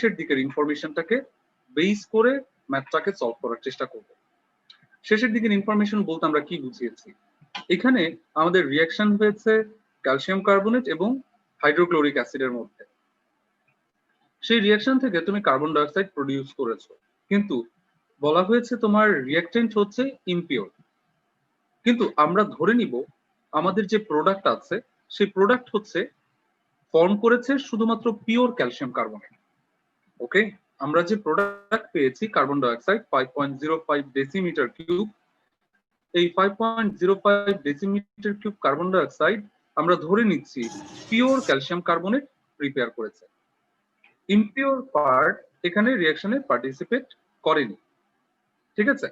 শেষের দিকের ইনফরমেশনটাকে বেস করে ম্যাথটাকে সলভ করার চেষ্টা করব। শেষের দিকের ইনফরমেশন বলতে আমরা কি বুঝিয়েছি? এখানে আমাদের রিয়াকশন হয়েছে ক্যালসিয়াম কার্বনেট এবং হাইড্রোক্লোরিক অ্যাসিডের মধ্যে। সেই রিয়াকশন থেকে তুমি কার্বন ডাইঅক্সাইড প্রডিউস করেছো, কিন্তু বলা হয়েছে তোমার রিয়াক্টেন্ট হচ্ছে ইমপিওর। কিন্তু আমরা ধরে নিব আমাদের যে প্রোডাক্ট আছে সেই প্রোডাক্ট হচ্ছে ফর্ম করেছে শুধুমাত্র পিওর ক্যালসিয়াম কার্বনেট। ওকে, আমরা যে প্রোডাক্ট পেয়েছি কার্বন ডাইঅক্সাইড 5.05 ডেসিমিটার কিউব, এই 5.05 ডেসিমিটার কিউব কার্বন ডাইঅক্সাইড আমরা ধরে নিচ্ছি পিওর ক্যালসিয়াম কার্বনেট প্রিপেয়ার করেছে। ইমপিওর পার্ট এখানে রিঅ্যাকশনে পার্টিসিপেট করেনি, ঠিক আছে?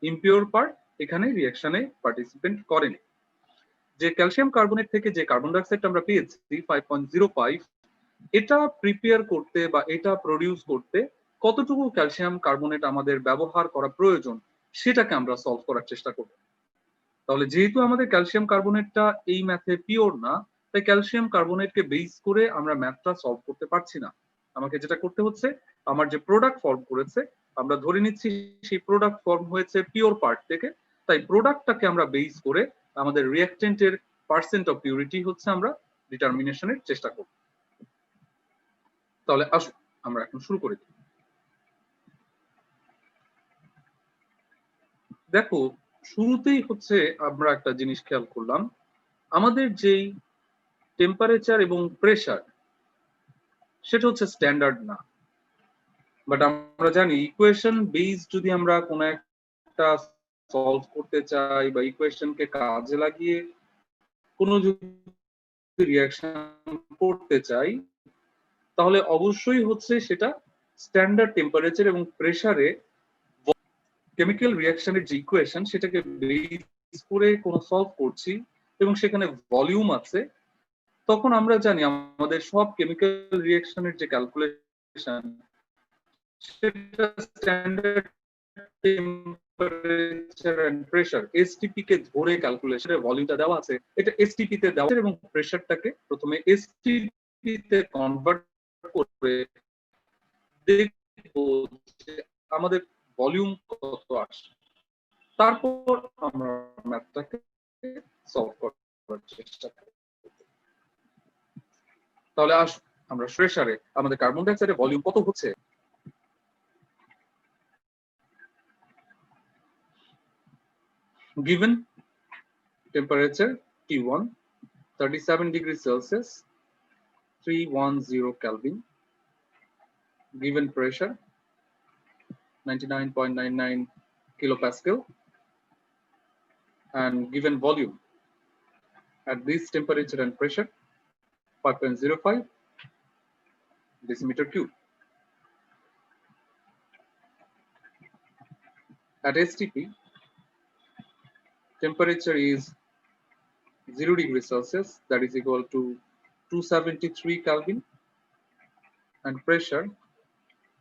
ইমপিওর পার্ট এখানে রিঅ্যাকশনে পার্টিসিপেট করেনি। যে ক্যালসিয়াম কার্বনেট থেকে যে কার্বন ডাইঅক্সাইড আমরা পেয়েছি 5.05, এটা প্রিপেয়ার করতে বা এটা প্রডিউস করতে কতটুকু ক্যালসিয়াম কার্বনেট আমাদের ব্যবহার করা প্রয়োজন সেটাকে আমরা সলভ করার চেষ্টা করব। তাহলে যেহেতু আমাদের ক্যালসিয়াম কার্বনেটটা এই ম্যাথে পিওর না, তাই ক্যালসিয়াম কার্বনেটকে বেস করে আমরা ম্যাথটা সলভ করতে পারছি না। আমাকে যেটা করতে হচ্ছে, আমার যে প্রোডাক্ট ফর্ম করেছে আমরা ধরে নিচ্ছি সেই প্রোডাক্ট ফর্ম হয়েছে পিওর পার্ট থেকে, তাই প্রোডাক্টটাকে আমরা বেস করে আমাদের রিঅ্যাকটেন্টের পার্সেন্ট অফ পিউরিটি হচ্ছে আমরা ডিটারমিনেশনের চেষ্টা করব। তাহলে আসুন আমরা এখন শুরু করে দিই। দেখো, শুরুতেই হচ্ছে আমরা একটা জিনিস খেয়াল করলাম, আমাদের যেই টেম্পারেচার এবং প্রেসার সেটা হচ্ছে স্ট্যান্ডার্ড না। বাট আমরা জানি ইকুয়েশন বেস যদি আমরা কোনো একটা সলভ করতে চাই বা ইকুয়েশনকে কাজে লাগিয়ে কোনো যদি রিয়াকশন করতে চাই, তাহলে অবশ্যই হচ্ছে সেটা স্ট্যান্ডার্ড টেম্পারেচার এবং প্রেসারে কেমিক্যাল রিয়াকশনের যে ইকুয়েশন সেটাকে বেস করে কোনো সলভ করছি এবং সেখানে ভলিউম আছে, তখন আমরা জানি আমাদের সব কেমিক্যাল রিয়াকশনের যে ক্যালকুলেশন সেটা standard temperature and pressure STP কে ধরে ক্যালকুলেশনের ভলিউমটা দেওয়া আছে, এটা এসটিপি তে দেওয়া এবং প্রেসারটাকে প্রথমে এসটিপি তে কনভার্ট করে দেখবো যে আমাদের ভলিউম কত আসে, তারপর আমরা ম্যাথটাকে সলভ করার চেষ্টা করি। তাহলে আসুন আমরা প্রেসারে আমাদের কার্বন ডাইঅক্সাইডের ভলিউম কত হচ্ছে। Given temperature T1 37 degrees Celsius 310 Kelvin, given pressure 99.99 kilopascal, and given volume at this temperature and pressure 5.05 decimeter cube. At STP, temperature is 0 degrees Celsius, that is equal to 273 Kelvin, and pressure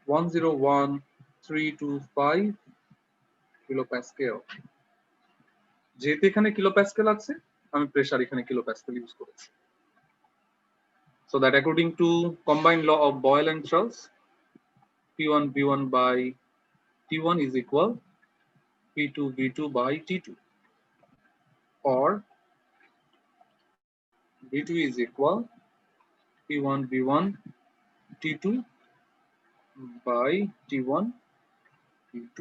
101325 kilopascal. যেহেতু এখানে কিলোপ্যাসকেল আছে, আমি pressure এখানে কিলোপ্যাসকেল use করেছি। So that according to combined law of Boyle and Charles, P1 V1 by T1 is equal P2 V2 by T2, or V2 is equal P1 V1 T2 by T1 P2.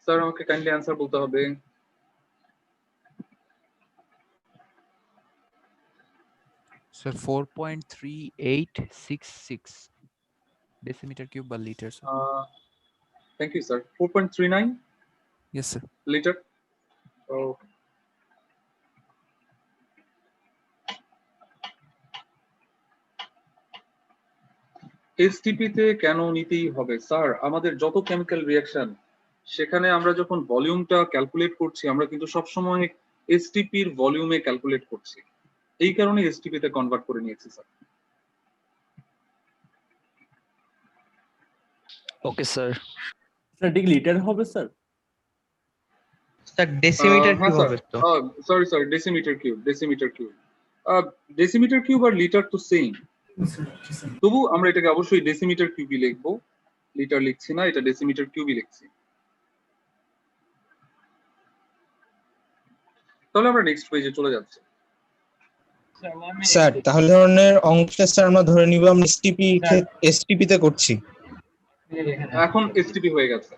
Sir আমাকে kindly answer বলতে হবে। Sir, 4.3866 decimeter cube per liter, sir. Thank you, sir. 4.39? Yes, sir. Liter? Oh. STP তে কেন নিতেই হবে sir? আমাদের যত chemical reaction সেখানে আমরা যখন ভলিউমটা ক্যালকুলেট করছি আমরা কিন্তু সবসময় এসটিপির ভলিউমে ক্যালকুলেট করছি, এই কারণে এসটিপি তে কনভার্ট করে নিয়েছি স্যার। Okay sir. স্যার ঠিক লিটার হবে স্যার? স্যার ডেসিমিটার হ্যাঁ কিউব স্যার, হবে তো? Sorry decimetre cube. Decimetre cube আর লিটার তো সেম, তবু আমরা এটাকে অবশ্যই ডেসিমিটার কিউবই লিখবো, লিটার লিখছি না, এটা ডেসিমিটার কিউবই লিখছি। তাহলে আমরা নেক্সট পেজে চলে যাচ্ছি। স্যার তাহলে ধরনের অঙ্কটা স্যার আমরা ধরে নিব আমরা এসটিপি তে করছি। এখন এসটিপি হয়ে গেছে,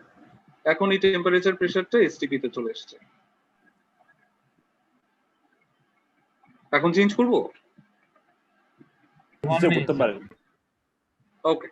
এখন এই টেম্পারেচার প্রেসারটা এসটিপি তে চলে এসেছে। এখন চেঞ্জ করব? নিশ্চয় করতে পারেন। Okay,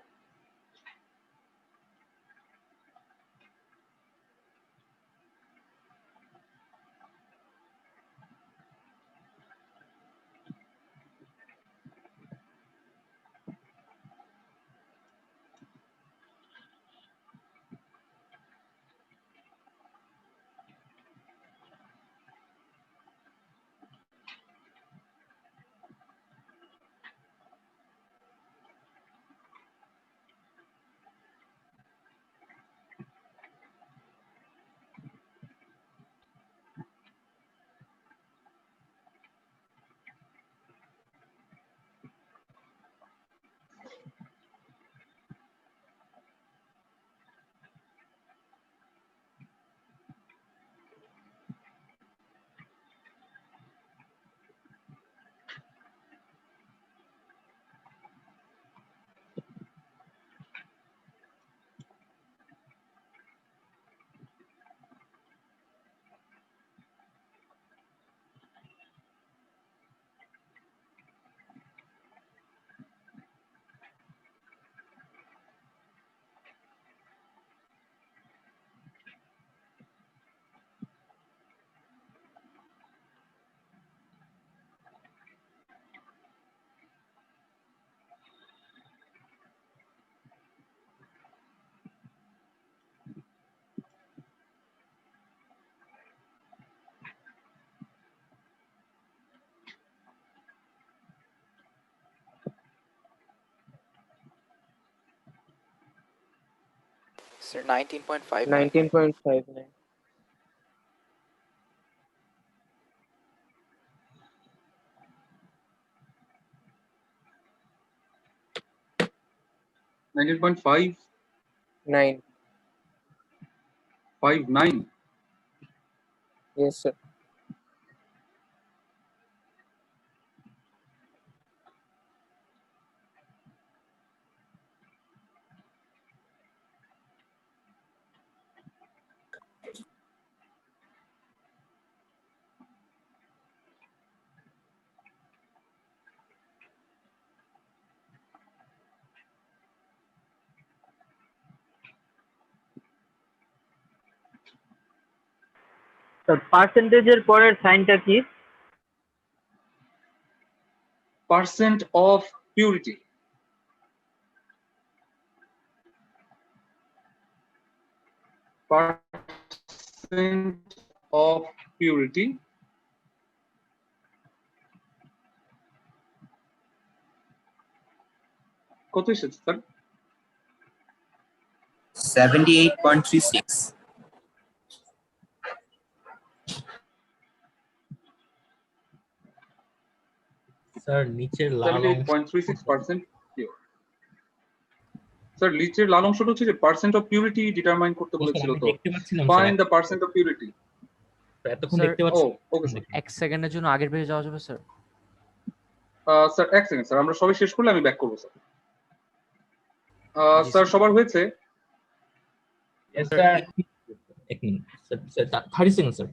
Sir, 19.5. 19.59. Nineteen point five 9. Five nine. Yes, sir. Sir পার্সেন্টেজের পরের সাইনটা কি? Percent of purity. Percent of purity কত এসেছে স্যার? 78.36. স্যার নিচের লাল অংশ 78.36% পিওর। স্যার নিচের লাল অংশটা হচ্ছে যে পার্সেন্ট অফ পিউরিটি ডিটারমাইন করতে বলেছিল, তো দেখতে পাচ্ছিলাম find the percent of purity. এতক্ষণ স্যার, দেখতে ও পাচ্ছি। Okay sir. এক সেকেন্ডের জন্য আগের পেজে যাওয়া যাবে স্যার? স্যার এক সেকেন্ড স্যার, আমরা সবাই শেষ করলে আমি ব্যাক করবো স্যার। স্যার সবার হয়েছে? এক মিনিট স্যার, 30 সেকেন্ড স্যার।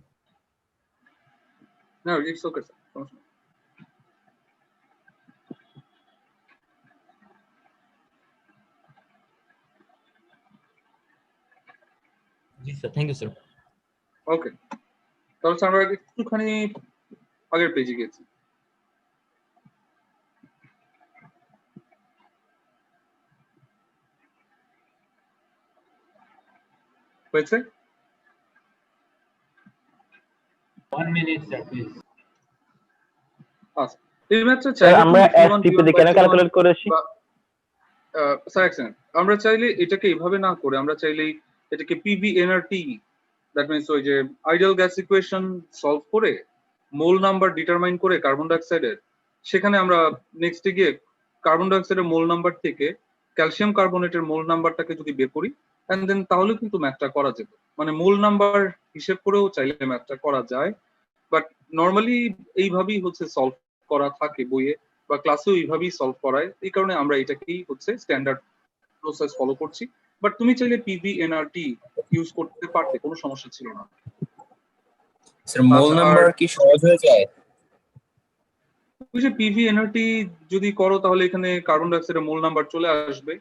না ইটস ওকে স্যার, সমস্যা নেই। জি স্যার, থ্যাংক ইউ স্যার। ওকে, তাহলে স্যার আমরা একটুখানি আগের পেজে গেছি। হয়েছে? 1 minute, sir, please. আচ্ছা, এই ম্যাথটা স্যার আমরা এসটিপি দিয়ে কেন ক্যালকুলেট করেছি? Sir excellent. আমরা চাইলে এটাকে এভাবে না করে আমরা চাইলেই এটাকে পিভিএনআরটি, দ্যাট মিনস ওই যে আইডিয়াল গ্যাস ইকুয়েশন সলভ করে মোল নাম্বার ডিটারমাইন করে কার্বন ডাইঅক্সাইডের, সেখানে আমরা নেক্সটে গিয়ে কার্বন ডাইঅক্সাইডের মোল নাম্বার থেকে ক্যালসিয়াম কার্বনেটের মোল নাম্বারটাকে যদি বের করি এন্ড দেন তাহলে কিন্তু ম্যাথটা করা যাবে। মানে মোল নাম্বার হিসেব করেও চাইলে ম্যাথটা করা যায়, বাট নর্মালি এইভাবেই হচ্ছে সলভ করা থাকে বইয়ে বা ক্লাসেও এইভাবেই সলভ করায়, এই কারণে আমরা এটাকেই হচ্ছে স্ট্যান্ডার্ড প্রসেস ফলো করছি। বাট তুমি চাইলে পিভিএনআরটি ইউজ করতে পারতে, কোনো সমস্যা ছিল না। স্যার মোল নাম্বার কি সহজ হয়ে যায়? ওই যে পিভিএনআরটি যদি করো তাহলে এখানে কার্বন ডাইঅক্সাইডের মোল নাম্বার চলে আসবে,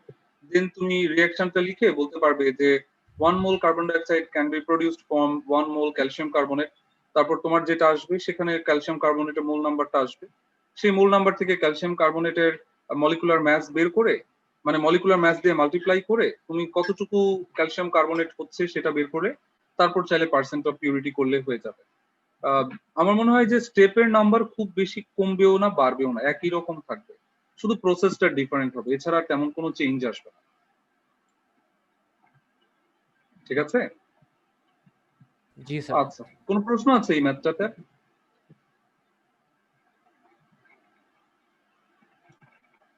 দেন তুমি রিঅ্যাকশনটা লিখে বলতে পারবে যে 1 মোল carbon dioxide can be produced from 1 mole calcium carbonate. তারপর তোমার যেটা আসবে সেখানে ক্যালসিয়াম কার্বনেটের মোল নাম্বারটা আসবে, সেই মোল নাম্বার থেকে ক্যালসিয়াম কার্বনেটের মলিকুলার ম্যাস বের করে, মানে মলিকুলার ম্যাস দিয়ে মাল্টিপ্লাই করে তুমি কতটুকু ক্যালসিয়াম কার্বনেট হচ্ছে সেটা বের করে তারপর চাইলে পার্সেন্ট অফ পিউরিটি করলে হয়ে যাবে। আমার মনে হয় যে স্টেপের নাম্বার খুব বেশি কমবেও না বাড়বেও না, একই রকম থাকবে, শুধু প্রসেসটা ডিফারেন্ট হবে, এছাড়া তেমন কোনো চেঞ্জ আসবে না। ঠিক আছে? জি স্যার। আচ্ছা, কোনো প্রশ্ন আছে এই ম্যাথটাতে?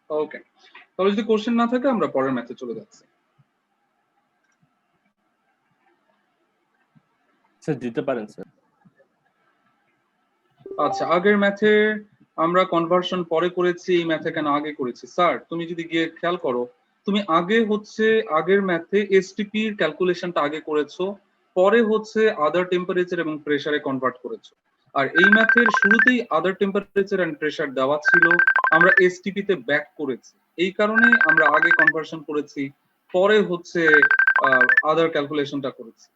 ওকে, তাহলে যদি কোশ্চেন না থাকে আমরা পরের ম্যাথে চলে যাচ্ছি। স্যার দিতে পারেন স্যার। আচ্ছা, আগের ম্যাথে আমরা কনভার্সন পরে করেছি, এই ম্যাথে কেন আগে করেছি? স্যার তুমি যদি গিয়ে খেয়াল করো, তুমি আগে হচ্ছে আগের ম্যাথে এসটিপি এর ক্যালকুলেশনটা আগে করেছো, পরে হচ্ছে আদার টেম্পারেচার এবং প্রেসারে কনভার্ট করেছো। আর এই ম্যাথের শুরুতেই আদার টেম্পারেচার এন্ড প্রেসার দেওয়া ছিল, আমরা এসটিপি তে ব্যাক করেছি, এই কারণে আমরা আগে কনভার্সন করেছি, পরে হচ্ছে আদার ক্যালকুলেশনটা করেছি।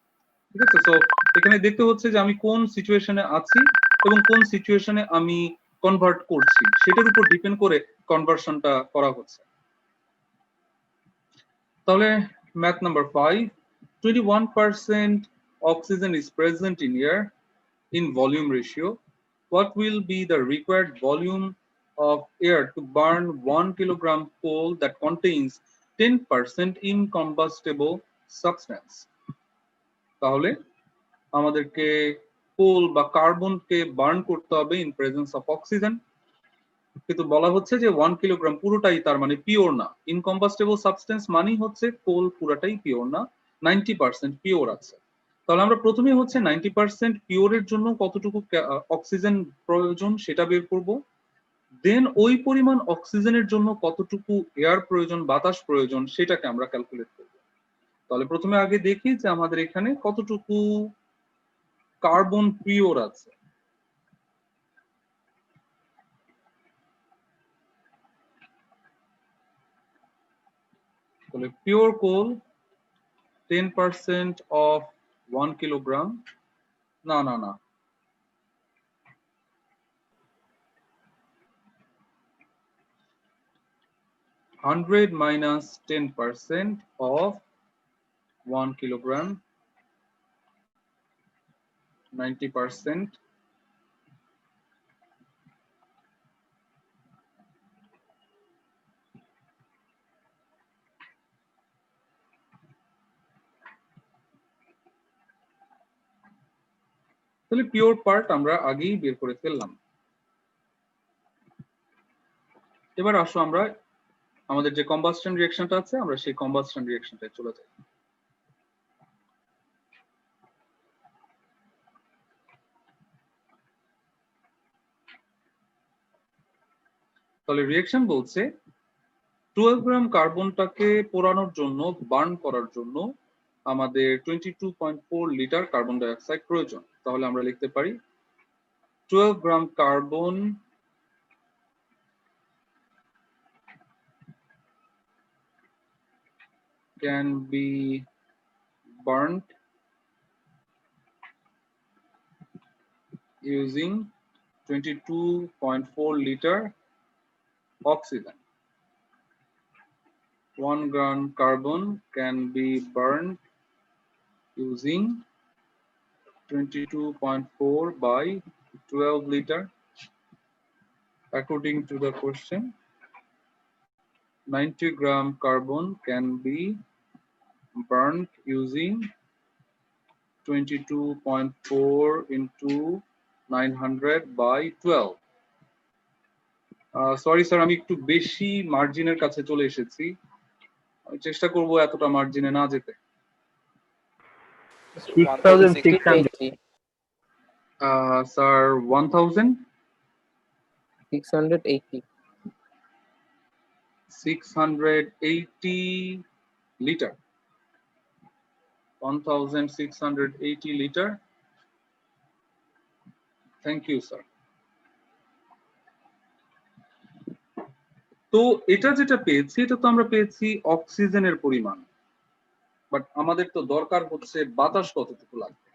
ঠিক আছে? তো এখানে দেখতে হচ্ছে যে আমি কোন সিচুয়েশনে আছি এবং কোন সিচুয়েশনে আমি কনভার্ট করছি সেটার উপর ডিপেন্ড করে কনভার্সনটা করা হচ্ছে। তাহলে math number 5, 21% oxygen is present in air in volume ratio. What will be the required volume of air to burn 1 kilogram coal that contains 10% incombustible substance? তাহলে আমাদেরকে কোল বা কার্বনকে বার্ন করতে হবে ইন প্রেজেন্স অফ অক্সিজেন, কিন্তু বলা হচ্ছে যে 1 kilogram পুরোটাই তার মানে পিওর না। ইনকম্বাস্টেবল সাবস্টেন্স মানেই হচ্ছে কোল পুরোটাই পিওর না, 90% পিওর আছে। তাহলে আমরা প্রথমে হচ্ছে 90% পিওরের জন্য কতটুকু অক্সিজেন প্রয়োজন সেটা বের করব, দেন ওই পরিমাণ অক্সিজেনের জন্য কতটুকু এয়ার প্রয়োজন, বাতাস প্রয়োজন, সেটাকে আমরা ক্যালকুলেট করব। তাহলে প্রথমে আগে দেখি যে আমাদের এখানে কতটুকু কার্বন পিওর আছে। তাহলে পিওর কোল 10% of 1 কিলোগ্রাম, না না না, $100 minus 10% of 1 kilogram, 90%, তাহলে পিওর পার্ট আমরা আগেই বের করে ফেললাম। এবার আসো আমরা আমাদের যে কম্বাস্টন রিঅ্যাকশনটা আছে আমরা সেই কম্বাস্টন রিঅ্যাকশনটায় চলে যাই। তাহলে রিঅ্যাকশন বলছে 12 গ্রাম কার্বনটাকে পোড়ানোর জন্য, বার্ন করার জন্য আমাদের 22.4 লিটার কার্বন ডাই অক্সাইড প্রয়োজন। তাহলে আমরা লিখতে পারি 12 গ্রাম carbon can be burnt using 22.4 liter oxygen. 1 gram carbon can be burned using 22.4 by 12 liter according to the question. 90 gram carbon can be burned using 22.4 into 900 by 12. Sorry sir, আমি একটু বেশি মার্জিনের কাছে চলে এসেছি, আমি চেষ্টা করব এতটা মার্জিনে না যেতে। 6,600 sir 1000 680 680 liter, 1680 liter. Thank you, sir. তো এটা যেটা পেয়েছি, এটা তো আমরা পেয়েছি অক্সিজেনের পরিমাণ, বাট আমাদের তো দরকার হচ্ছে বাতাস কতটুকু লাগবে।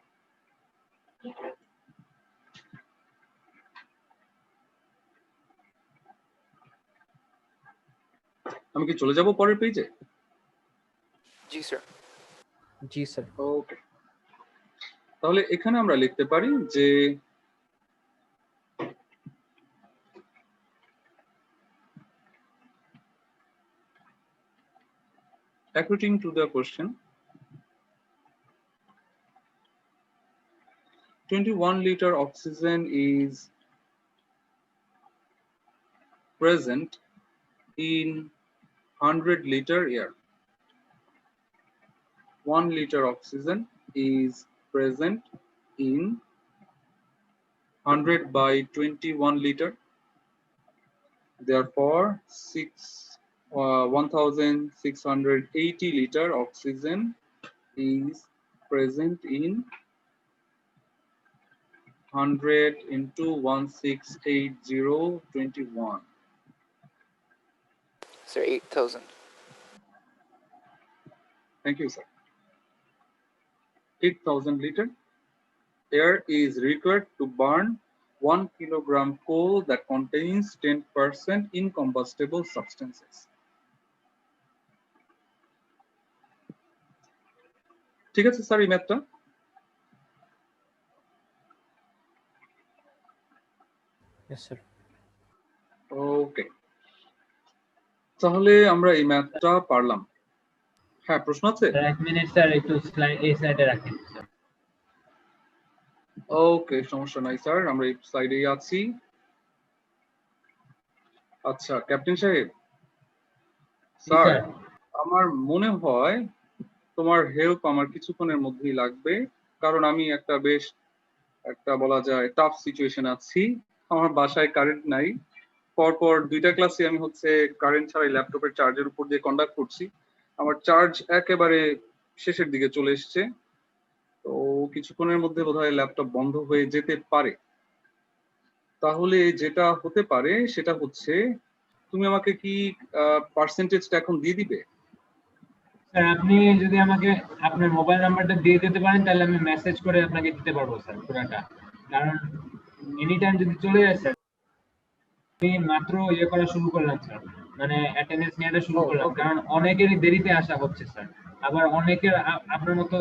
আমি কি চলে যাব পরের পেজে? जी sir. जी सर। ওকে, তাহলে এখানে আমরা লিখতে পারি যে according to the question, 21 liter oxygen is present in 100 liter air. 1 liter oxygen is present in 100 by 21 liter. Therefore, 1680 liter oxygen is present in 100 into 1680 Sir, 8,000. Thank you, sir. 8,000 liter air is required to burn 1 kilogram coal that contains 10% incombustible substances. ঠিক আছে sir, এই ম্যাথটা yes sir. ওকে, তাহলে আমরা এই ম্যাথটা পারলাম। হ্যাঁ, প্রশ্ন আছে? স্যার 1 মিনিট স্যার, একটু স্লাইড এই সাইডে রাখেন স্যার। ওকে, সমস্যা নাই স্যার, আমরা এই সাইডেই আছি। আচ্ছা ক্যাপ্টেন সাহেব, স্যার স্যার। আমার মনে হয় তোমার হেল্প আমার কিছুক্ষণের মধ্যেই লাগবে, কারণ আমি একটা বলা যায় টাফ সিচুয়েশন আছি। আমার বাসায় কারেন্ট নাই, পরপর 2টা ক্লাসে আমি হচ্ছে কারেন্ট ছাড়াই ল্যাপটপের চার্জের উপর দিয়ে কন্ডাক্ট করছি। আমার চার্জ একেবারে শেষের দিকে চলে এসছে, তো কিছুক্ষণের মধ্যে বোধহয় ল্যাপটপ বন্ধ হয়ে যেতে পারে। তাহলে যেটা হতে পারে সেটা হচ্ছে, তুমি আমাকে কি পার্সেন্টেজটা এখন দিয়ে দিবে? স্যার আপনি যদি আমাকে আপনার মোবাইল নাম্বারটা দিয়ে দিতে পারেন, তাহলে আমি মেসেজ করে আপনাকে দিতে পারবো স্যার পুরোটা। কারণ এনি টাইম যদি চলে যায় স্যার, আমি মাত্র করা শুরু করলাম স্যার, মানে অ্যাটেন্ডেন্স নেওয়াটা শুরু করলাম, কারণ অনেকেরই দেরিতে আসা হচ্ছে স্যার। আবার অনেকের আপনার মতো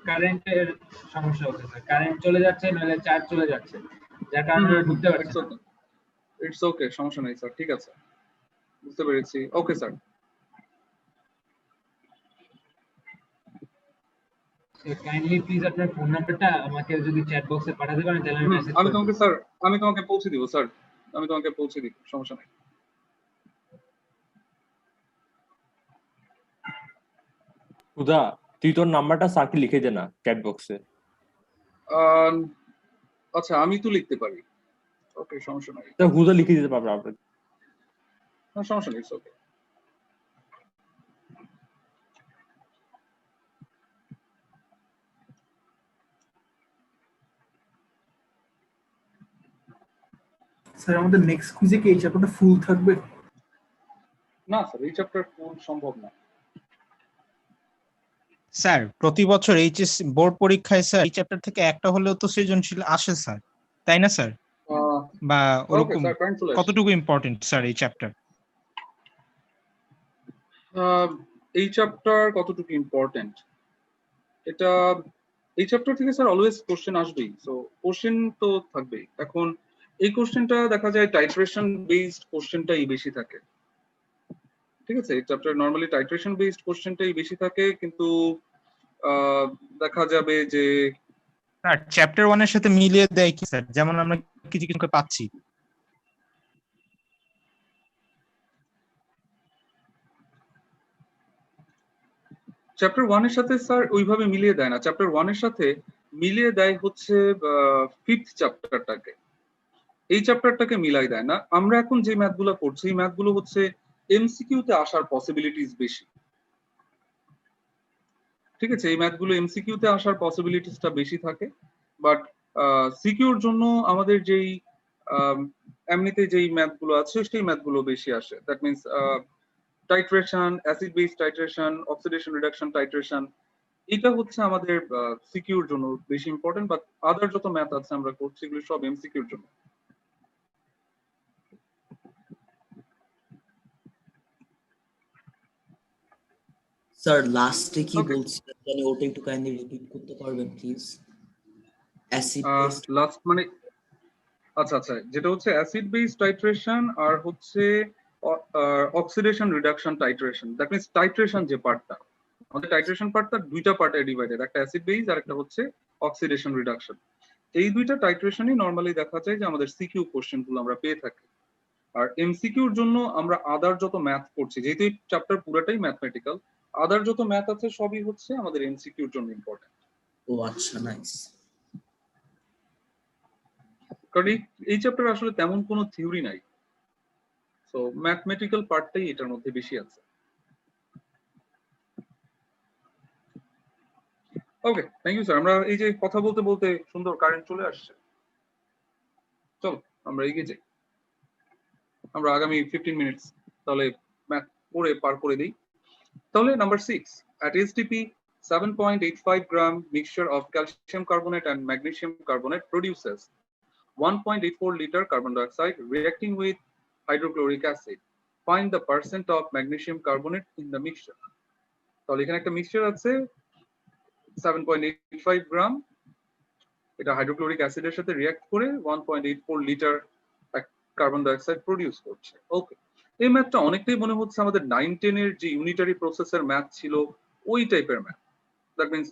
কারেন্টের সমস্যা হচ্ছে স্যার, কারেন্ট চলে যাচ্ছে নইলে চার্জ চলে যাচ্ছে, যার কারণে বুঝতে পারছি না। ইটস ওকে, সমস্যা নেই স্যার, ঠিক আছে, বুঝতে পেরেছি। ওকে স্যার, কাইন্ডলি প্লিজ আপনার ফোন নাম্বারটা আমাকে যদি চ্যাট বক্সে পাঠাতে পারেন, তাহলে আমি মেসেজ আমি তোমাকে স্যার, আমি তোমাকে পৌঁছে দিব স্যার, আমি তোমাকে পৌঁছে দিব, সমস্যা নেই। হুদা, তুই তোর নাম্বারটা স্যারকে লিখে দে না চ্যাট বক্সে। আচ্ছা, আমি তো লিখতে পারি। ওকে, সমস্যা নাই। তা হুদা লিখে দিতে পারবে আপনাকে। না, সমস্যা নেই, ওকে। স্যার আমাদের নেক্সট কুইজে কি এই চ্যাপ্টারটা ফুল থাকবে? না স্যার, এই চ্যাপ্টার ফুল সম্ভব না। স্যার প্রতি বছর এইচএস বোর্ড পরীক্ষায় স্যার এই চ্যাপ্টার থেকে একটা হলেও তো সৃজনশীল আসে স্যার, তাই না স্যার? বা ওরকম কতটুকু ইম্পর্টেন্ট স্যার এই চ্যাপ্টার? এই চ্যাপ্টার কতটুকু ইম্পর্টেন্ট, এটা এই চ্যাপ্টার থেকে স্যার অলওয়েজ কোশ্চেন আসবেই, সো কোশ্চেন তো থাকবেই। এখন এই কোশ্চেনটা দেখা যায় টাইট্রেশন বেসড কোশ্চেনটাই বেশি থাকে। ঠিক আছে, এই চ্যাপ্টার নরমালি টাইট্রেশন বেসড কোশ্চেনটাই বেশি থাকে, কিন্তু দেখা যাবে যে স্যার চ্যাপ্টার 1 এর সাথে মিলিয়ে দেয় কি স্যার, যেমন আমরা কিছু কিছু করে পাচ্ছি। চ্যাপ্টার 1 এর সাথে স্যার ওইভাবে মিলিয়ে দেয় না, চ্যাপ্টার 1 এর সাথে মিলিয়ে দেয় হচ্ছে 5th চ্যাপ্টারটাকে, এই চ্যাপ্টারটাকে মিলাই দেয় না। আমরা এখন যে ম্যাথগুলো করছি এই ম্যাথগুলো হচ্ছে এমসিকিউ তে আসার পসিবিলিটিস বেশি। ঠিক আছে, এই ম্যাথগুলো এমসিকিউ তে আসার পসিবিলিটিসটা বেশি থাকে, বাট সিকিউর জন্য আমাদের যেই এমনিতে যেই ম্যাথগুলো আছে সেই ম্যাথগুলো বেশি আসে। That means titration, acid base titration, oxidation reduction titration, এটা হচ্ছে আমাদের সিকিউর জন্য বেশি ইম্পর্টেন্ট, বাট আদার যত ম্যাথ আছে আমরা করছি এগুলো সব এমসিকিউর জন্য। স্যার লাস্টে কি বলছিলেন জানি, ওটা একটু কাইন্ডলি রিপিট করতে পারবেন প্লিজ? অ্যাসিড বেস লাস্ট মানে আচ্ছা আচ্ছা, যেটা হচ্ছে অ্যাসিড বেস টাইট্রেশন আর হচ্ছে oxidation reduction titration. That means titration যে পার্টটা, আমাদের টাইট্রেশন পার্টটা দুইটা পার্টে ডিভাইডেড, একটা অ্যাসিড বেস আর একটা হচ্ছে অক্সিডেশন রিডাকশন। এই দুইটা টাইট্রেশনই নরমালি দেখা যায় যে আমাদের সিকিউ কোশ্চেন গুলো আমরা পেয়ে থাকি। আর এমসিকিউর জন্য আমরা আদার যত ম্যাথ করছি, যেহেতু এই চ্যাপ্টার পুরোটাই ম্যাথমেটিক্যাল, আদার যত ম্যাথ আছে সবই হচ্ছে আমাদের এমসিকিউর জন্য ইম্পর্টেন্ট। ও আচ্ছা, নাইস। কারণ এই চ্যাপ্টার আসলে তেমন কোনো থিওরি নাই, সো ম্যাথমেটিক্যাল পার্টটাই এটার মধ্যে বেশি আছে। ওকে, থ্যাংক ইউ স্যার। আমরা এই যে কথা বলতে বলতে সুন্দর কারেন্ট চলে আসছে, চলো আমরা এগিয়ে যাই। আমরা আগামী 15 মিনিটস তাহলে ম্যাথ পড়ে পার করে দিই। তাহলে number 6, at STP 7.85 gram mixture of calcium carbonate and magnesium carbonate produces 1.84 liter carbon dioxide reacting with hydrochloric acid. Find the percent of magnesium carbonate in the mixture. তাহলে এখানে একটা মিক্সচার আছে 7.85 গ্রাম, এটা হাইড্রোক্লোরিক অ্যাসিডের সাথে রিঅ্যাক্ট করে 1.84 litre carbon dioxide produce করছে। ওকে, এই ম্যাথটা অনেকটাই মনে হচ্ছে আমাদের 9-10 এর যে ইউনিটারি প্রসেসের ম্যাথ ছিল ওই টাইপের ম্যাথ, দ্যাট মিন্স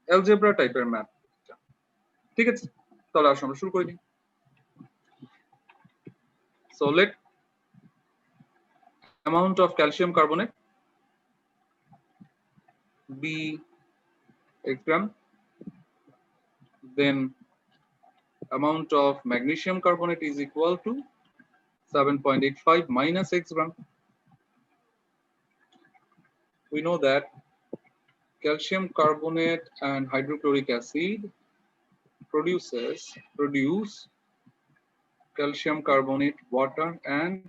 অ্যালজেব্রা টাইপের ম্যাথ। ঠিক আছে, তাহলে আসলে আমরা শুরু করে দিই। So let amount of calcium carbonate be x gram, then amount of magnesium carbonate is equal to 7.85 minus x gram. We know that calcium carbonate and hydrochloric acid produce calcium carbonate, water and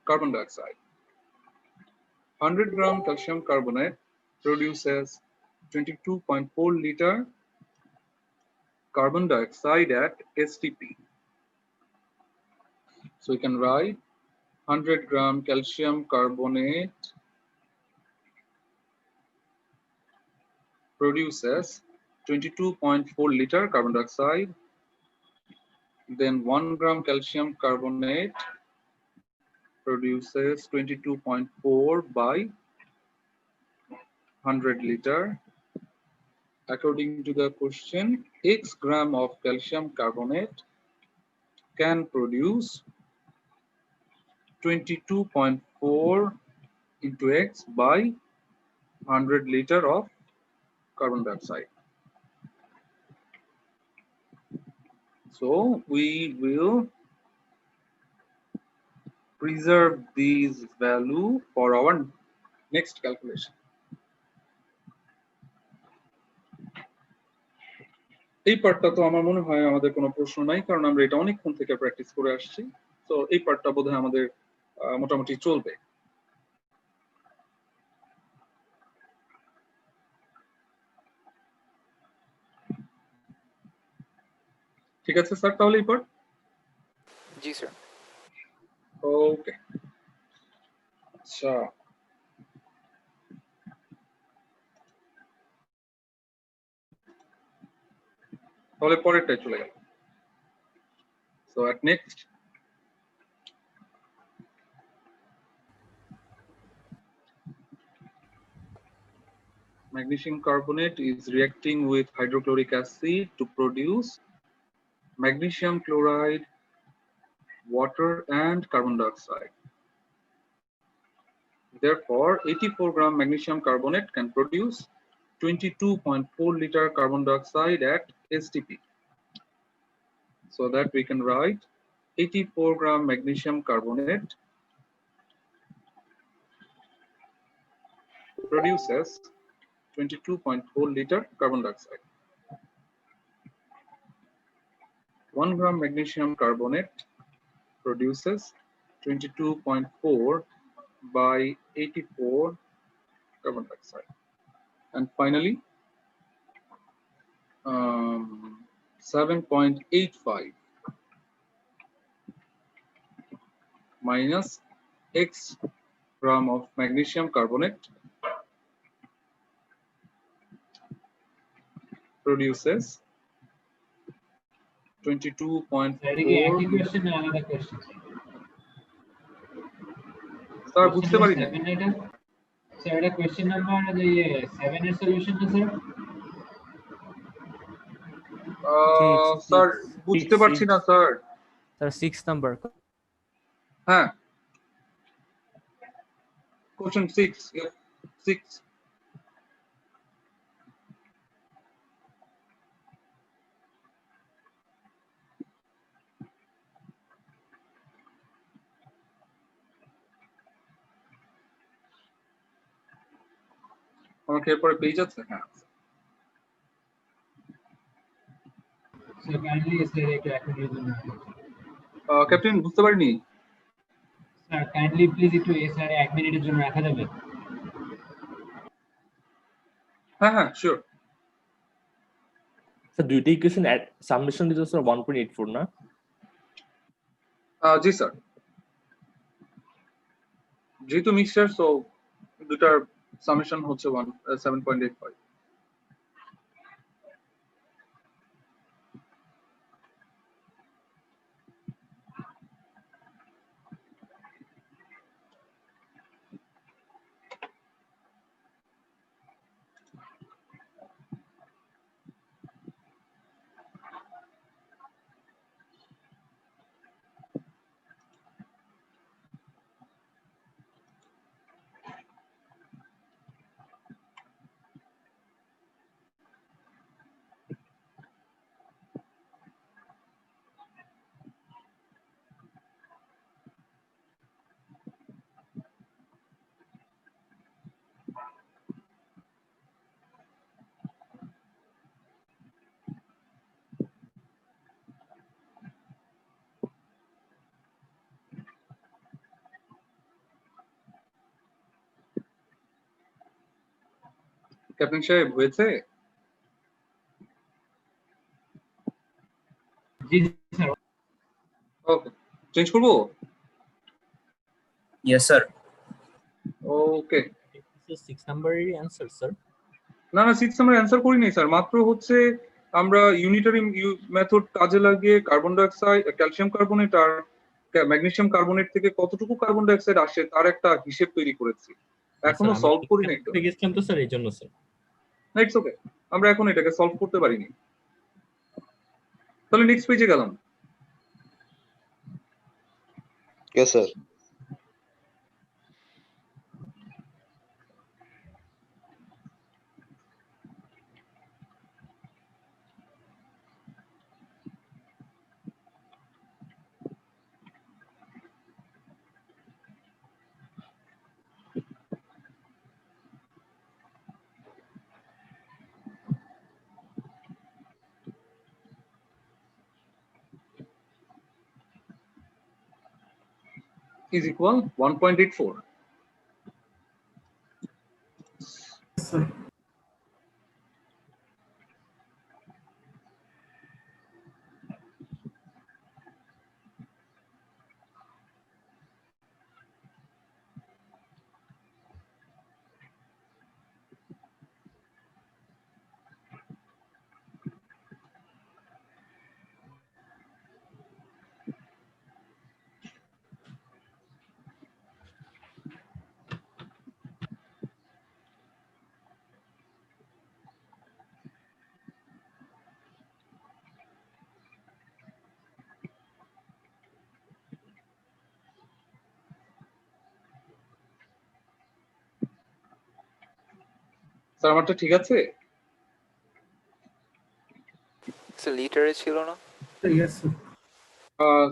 carbon dioxide. 100 gram calcium carbonate produces 22.4 liter carbon dioxide at STP. So we can write 100 gram calcium carbonate produces 22.4 liter carbon dioxide. Then 1 gram calcium carbonate produces 22.4 by 100 liter. According to the question, x gram of calcium carbonate can produce 22.4 into x by 100 liter of carbon dioxide. So we will preserve these value for our next calculation. এই পার্টটা তো আমার মনে হয় আমাদের কোনো প্রশ্ন নাই, কারণ আমরা এটা অনেকক্ষণ থেকে প্র্যাকটিস করে আসছি। তো এই পার্টটা বোধহয় আমাদের মোটামুটি চলবে। ঠিক আছে স্যার, তাহলে এই পার্ট। জি স্যার। ওকে, আচ্ছা তাহলে পরেরটাই চলে গেল। So at next magnesium carbonate is reacting with hydrochloric acid to produce magnesium chloride, water, and carbon dioxide. Therefore, 84 gram magnesium carbonate can produce 22.4 liter carbon dioxide at STP. So that we can write 84 gram magnesium carbonate produces 22.4 liter carbon dioxide. 1 gram magnesium carbonate produces 22.4 by 84 carbon dioxide. And finally, 7.85 minus x gram of magnesium carbonate produces 22.4. question or another question? Sir, বুঝতে পারি না। Sir এটা question number 7 এর solution না sir? Sir বুঝতে পারছি না sir. Sir 6 number. হ্যাঁ। Question 6. Yep. 6. আমাকে এরপরে পেজ আছে? হ্যাঁ। স্যার কাইন্ডলি স্যার একটু অ্যাকুরেট জন্য। ক্যাপ্টেন বুঝতে পারিনি। স্যার কাইন্ডলি প্লিজ একটু স্যার 1 মিনিটের জন্য রাখা যাবে? হ্যাঁ হ্যাঁ শিওর। স্যার দুইটা ইকুয়েশন সামেশন দিতে স্যার 1.84 না? জি স্যার। যেহেতু মিক্সচার সো দুটার সামেশন হচ্ছে 7.85। ক্যাপ্টেন সাহেব হয়েছে? জি স্যার। ওকে চেঞ্জ করব? Yes sir. ওকে 6 নাম্বারেরই অ্যানসার স্যার। না না 6 নাম্বার অ্যানসার করি নাই স্যার, মাত্র হচ্ছে আমরা ইউনিটারি মেথড কাজে লাগিয়ে কার্বন ডাইঅক্সাইড, ক্যালসিয়াম কার্বনেট আর ম্যাগনেসিয়াম কার্বনেট থেকে কতটুকু কার্বন ডাইঅক্সাইড আসে তার একটা হিসেব তৈরি করেছি। এখনো সলভ করি নাই তো। গেছিলাম তো স্যার এইজন্য স্যার। না ইটস ওকে, আমরা এখন এটাকে সলভ করতে পারিনি। তাহলে নেক্সট পেজে গেলাম। Yes sir. is equal 1.84. Sorry. Sir আমারটা ঠিক আছে? স্যার লিটারে ছিল না? Yes, sir.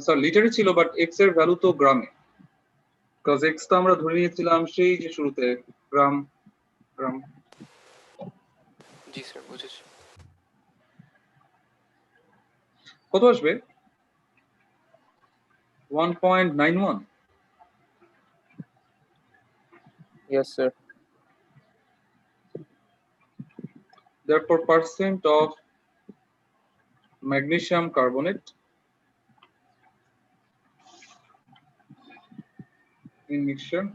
স্যার লিটারে ছিল, বাট এক্স এর ভ্যালু তো গ্রামে, বিকজ এক্স তো আমরা ধরে নিয়েছিলাম সেই যে শুরুতে গ্রাম গ্রাম। জি স্যার, বুঝেছি। কত আসবে? 1.91. Yes, sir. Therefore, percent of magnesium carbonate in mixture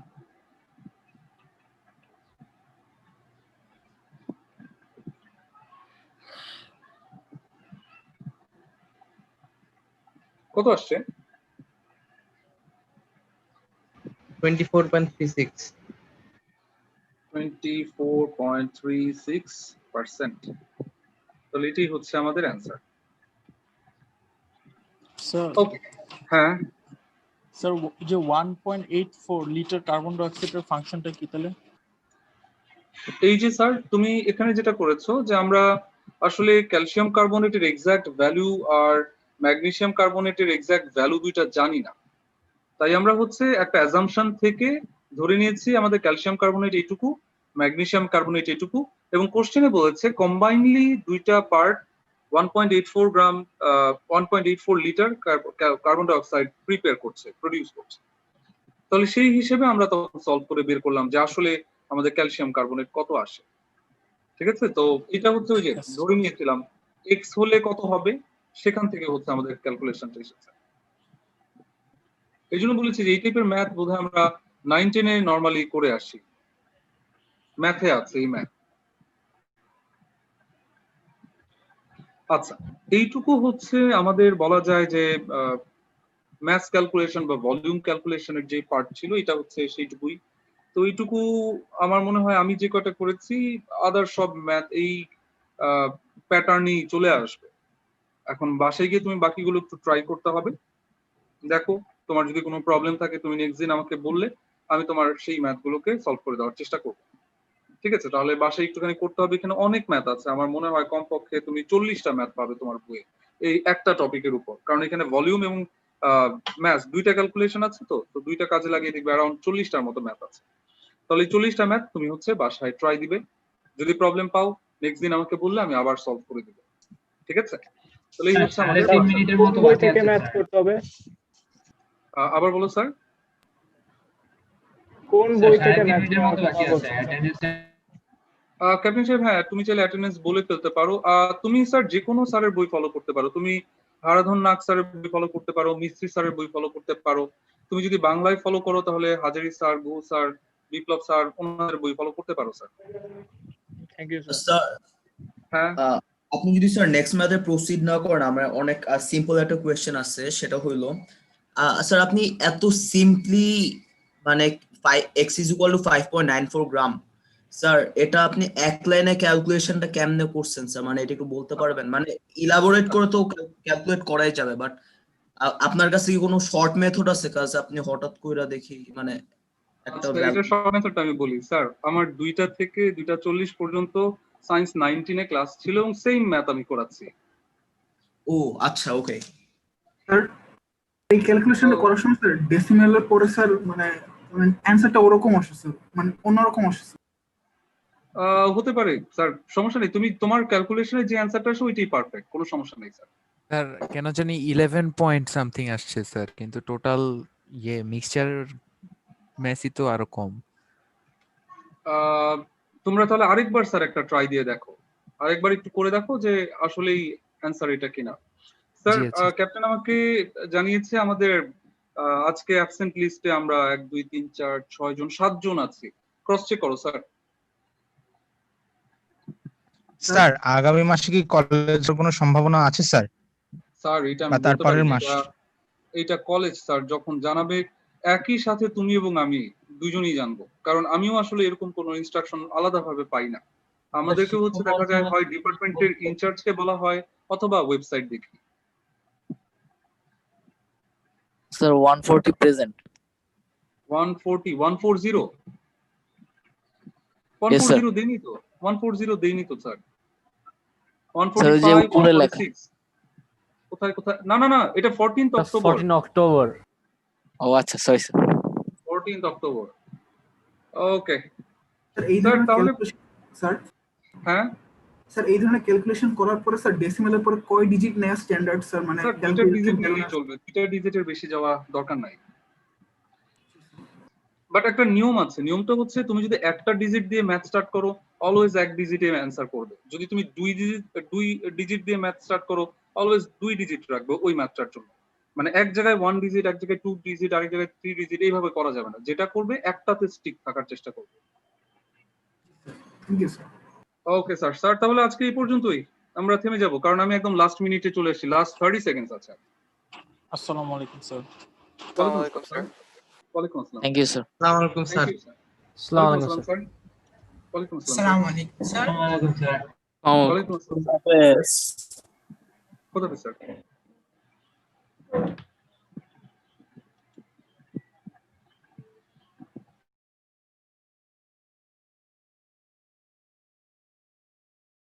কত আসছে? 24.36. 24.36%। তাহলে এটাই হচ্ছে আমাদের অ্যান্সার। স্যার ওকে, হ্যাঁ স্যার, যে 1.84 লিটার কার্বন ডাই অক্সাইডের ফাংশনটা কি তাহলে? এই যে স্যার তুমি এখানে যেটা করেছো যে আমরা আসলে ক্যালসিয়াম কার্বনেটের এক্সাক্ট ভ্যালু আর ম্যাগনেসিয়াম কার্বনেটের এক্সাক্ট ভ্যালু দুইটা জানি না, তাই আমরা হচ্ছে একটা অ্যাজাম্পশন থেকে ধরে নিয়েছি আমাদের ক্যালসিয়াম কার্বনেট এইটুকু, ম্যাগনেসিয়াম কার্বনেট এইটুকু, এবং কোশ্চেনে বলেছে কম্বাইনলি দুইটা পার্ট 1.84 গ্রাম 1.84 litre carbon die oxide prepare করছে, প্রডিউস করছে। তাহলে সেই হিসেবে আমরা তখন সলভ করে বের করলাম যে আসলে আমাদের ক্যালসিয়াম কার্বনেট কত আসে। ঠিক আছে, তো এটা হচ্ছে ওই যে ধরে নিয়েছিলাম এক্স হলে কত হবে, সেখান থেকে হচ্ছে আমাদের ক্যালকুলেশনটা এসেছে। এই জন্য বলেছি যে এই টাইপের ম্যাথ বোধহয় আমরা 9-10-এ নর্মালি করে আসি, ম্যাথে আছে এই ম্যাথ। আচ্ছা, এইটুকু হচ্ছে আমাদের বলা যায় যে ম্যাথ ক্যালকুলেশন বা ভলিউম ক্যালকুলেশনের যে পার্ট ছিল এটা হচ্ছে সেইটুকুই। তো এইটুকু আমার মনে হয় আমি যে কটা করেছি আদার সব ম্যাথ এই প্যাটার্নই চলে আসবে। এখন বাসায় গিয়ে তুমি বাকিগুলো একটু ট্রাই করতে হবে, দেখো তোমার যদি কোনো প্রবলেম থাকে তুমি নেক্সট দিন আমাকে বললে আমি তোমার সেই ম্যাথগুলোকে সলভ করে দেওয়ার চেষ্টা করবো। ঠিক আছে, তাহলে বাসায় একটুখানি করতে হবে, এখানে অনেক ম্যাথ আছে, আমার মনে হয় কমপক্ষে তুমি 40টা ম্যাথ পাবে তোমার বইয়ে এই একটা টপিকের উপর, কারণ এখানে ভলিউম এবং ম্যাথ দুইটা ক্যালকুলেশন আছে, তো দুইটা কাজে লাগিয়ে দেখবে অ্যারাউন্ড 40টার মতো ম্যাথ আছে। তাহলে এই 40টা ম্যাথ তুমি হচ্ছে বাসায় ট্রাই দিবে, যদি প্রবলেম পাও নেক্সট দিন আমাকে বললে আমি আবার সলভ করে দিব। ঠিক আছে, তাহলে এই হচ্ছে আমাদের 3 মিনিটের মতো বই বাকি থেকে আছে ম্যাথ স্যার। করতে হবে? আবার বলো স্যার। কোন স্যার, বই সাড়ে থেকে 3 ম্যাথ মিনিটের মতো বাকি আছে অ্যাটেন্ডেন্স। ক্যাপ্টেন সাহেব, হ্যাঁ তুমি চাইলে অ্যাটেন্ডেন্স বলে ফেলতে পারো। তুমি স্যার যে কোনো স্যারের বই ফলো করতে পারো, তুমি হারাধন নাগ স্যারের বই ফলো করতে পারো, মিস্ত্রি স্যারের বই ফলো করতে পারো। তুমি যদি বাংলায় ফলো করো তাহলে Hazari sir, Guha sir, Biplab sir, ওনাদের বই ফলো করতে পারো sir. Thank you sir. Sir হ্যাঁ আপনি যদি স্যার নেক্সট ম্যাথে প্রসিড না করেন, আমরা অনেক সিম্পল একটা কোয়েশ্চেন আছে, সেটা হইলো স্যার আপনি এত সিম্পলি মানে x = 5.94 গ্রাম, স্যার এটা আপনি এক লাইনে ক্যালকুলেশনটা কেমনে করছেন স্যার, মানে এটা একটু বলতে পারবেন? মানে ইলাবোরেট করে তো ক্যালকুলেট করাই যাবে, বাট আপনার কাছে কি কোনো শর্ট মেথড আছে? কাজ আপনি হঠাৎ কইরা দেখি মানে একটা এটা শর্ট মেথডটা আমি বলি স্যার, আমার 2টা থেকে 2:40 পর্যন্ত সায়েন্স 19-এ ক্লাস ছিল এবং সেম ম্যাথ আমি করাচ্ছি। ও আচ্ছা, ওকে স্যার এই ক্যালকুলেশনটা করার সময় স্যার ডেসিমেলের পরে স্যার মানে অ্যানসারটা ওরকম আসে স্যার, মানে অন্যরকম আসে স্যার। হতে পারে স্যার, সমস্যা নেই, তুমি তোমার ক্যালকুলেশনে যে অ্যানসারটা আসে ওইটাই পারফেক্ট, কোনো সমস্যা নেই স্যার। স্যার কেন জানি 11 পয়েন্ট সামথিং আসছে স্যার, কিন্তু টোটাল মিক্সচার মেসি তো আরো কম। তোমরা তাহলে আরেকবার স্যার একটা ট্রাই দিয়ে দেখো, আরেকবার একটু করে দেখো যে আসলেই অ্যানসার এটা কিনা। স্যার ক্যাপ্টেন আমাকে জানিয়েছে আমাদের আজকে অ্যাবসেন্ট লিস্টে আমরা 1 2 3 4 6 জন 7 জন আছি, ক্রস চেক করো স্যার। স্যার আগামী মাসে কি কলেজের কোনো সম্ভাবনা আছে স্যার? স্যার এটা আমি বলতে পারি না, এটা কলেজ স্যার যখন জানাবে একই সাথে তুমি এবং আমি দুজনেই জানবো, কারণ আমিও আসলে এরকম কোনো ইনস্ট্রাকশন আলাদাভাবে পাই না। আমাদেরকে হচ্ছে দেখা যায় হয় ডিপার্টমেন্টের ইনচার্জকে বলা হয় অথবা ওয়েবসাইট দেখি। Sir 140 present. 140 140 Yes, sir. 140 দেইনি তো 140 দেইনি তো স্যার স্যার ওই যে 145 উপরে লেখা 146 কোথায় কোথায় না না না এটা 14th অক্টোবর 14 অক্টোবর ও আচ্ছা sorry sir 14th October okay sir এই স্যার ধরনের তাহলে ক্যালকুলেশন স্যার হ্যাঁ স্যার এই ধরনের ক্যালকুলেশন করার পরে স্যার ডেসিমেলের পরে কয় ডিজিট নেওয়া স্ট্যান্ডার্ড স্যার মানে স্যার দুইটা ডিজিট নিলেই চলবে দুইটা ডিজিটের বেশি যাওয়া দরকার নাই বাট একটা নিয়ম আছে নিয়মটা হচ্ছে তুমি যদি একটা ডিজিট দিয়ে ম্যাথ স্টার্ট করো অলওয়েজ এক ডিজিটে অ্যানসার করবে যদি তুমি দুই ডিজিট দিয়ে ম্যাথ স্টার্ট করো অলওয়েজ দুই ডিজিট রাখবে ওই ম্যাথটার জন্য মানে এক জায়গায় 1 ডিজিট এক জায়গায় 2 ডিজিট আরেক জায়গায় 3 ডিজিট এইভাবে করা যাবে না যেটা করবে একটাতে স্টিক থাকার চেষ্টা করবে thank you sir okay sir sir তাহলে আজকে এই পর্যন্তই আমরা থেমে যাব কারণ আমি একদম লাস্ট মিনিটে চলে এসেছি লাস্ট 30 সেকেন্ডস আছে আসসালামু আলাইকুম স্যার আসসালামু আলাইকুম স্যার ওয়ালাইকুম আসসালাম থ্যাংক ইউ স্যার আসসালামু আলাইকুম স্যার আসসালামু আলাইকুম স্যার ওয়ালাইকুম আসসালাম আসসালামু আলাইকুম স্যার ওয়ালাইকুম স্যার ওয়ালাইকুম আসসালাম Yes. খোদা হাফেজ স্যার